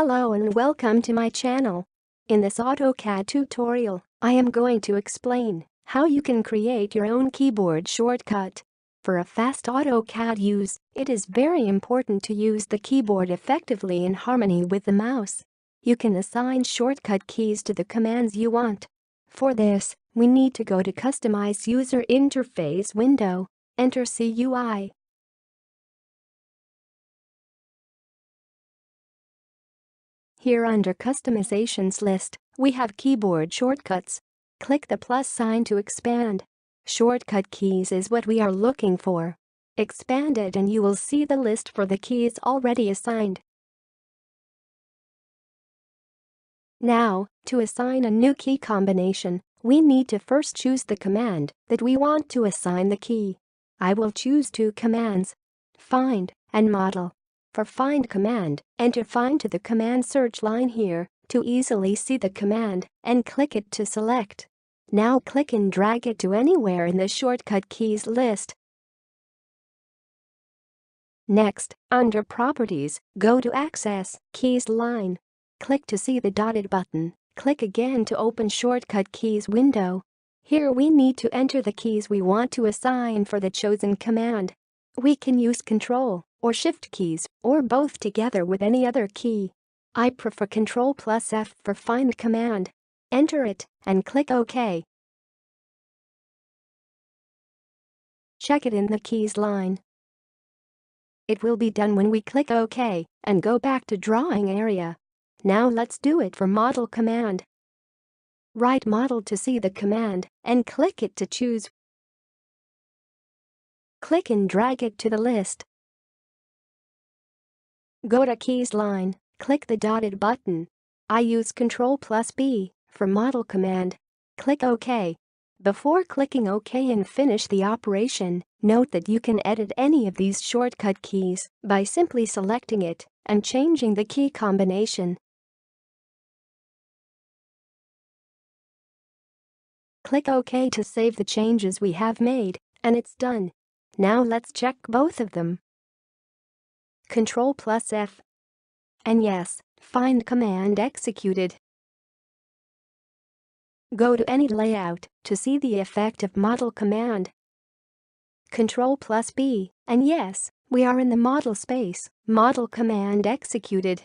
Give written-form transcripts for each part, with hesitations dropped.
Hello and welcome to my channel. In this AutoCAD tutorial, I am going to explain how you can create your own keyboard shortcut. For a fast AutoCAD use, it is very important to use the keyboard effectively in harmony with the mouse. You can assign shortcut keys to the commands you want. For this, we need to go to Customize User Interface window, enter CUI. Here under Customizations list, we have keyboard shortcuts. Click the plus sign to expand. Shortcut keys is what we are looking for. Expand it and you will see the list for the keys already assigned. Now, to assign a new key combination, we need to first choose the command that we want to assign the key. I will choose two commands: Find and Model. For Find command, enter Find to the command search line here to easily see the command and click it to select. Now click and drag it to anywhere in the shortcut keys list. Next, under Properties, go to Access Keys line. Click to see the dotted button. Click again to open Shortcut Keys window. Here we need to enter the keys we want to assign for the chosen command. We can use Ctrl or Shift keys or both together with any other key. I prefer Ctrl plus F for Find command. Enter it and click OK. Check it in the keys line. It will be done when we click OK and go back to drawing area. Now let's do it for Model command. Write Model to see the command and click it to choose. Click and drag it to the list. Go to Keys line, click the dotted button. I use Ctrl plus B for Model command. Click OK. Before clicking OK and finish the operation, note that you can edit any of these shortcut keys by simply selecting it and changing the key combination. Click OK to save the changes we have made, and it's done. Now let's check both of them. Ctrl plus F. And yes, Find command executed. Go to any layout to see the effect of Model command. Ctrl plus B, and yes, we are in the model space. Model command executed.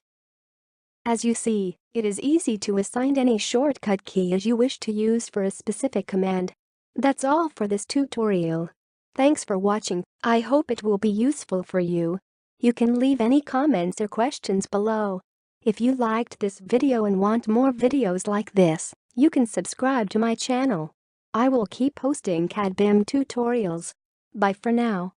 As you see, it is easy to assign any shortcut key as you wish to use for a specific command. That's all for this tutorial. Thanks for watching. I hope it will be useful for you. You can leave any comments or questions below. If you liked this video and want more videos like this, you can subscribe to my channel. I will keep posting CAD BIM tutorials. Bye for now.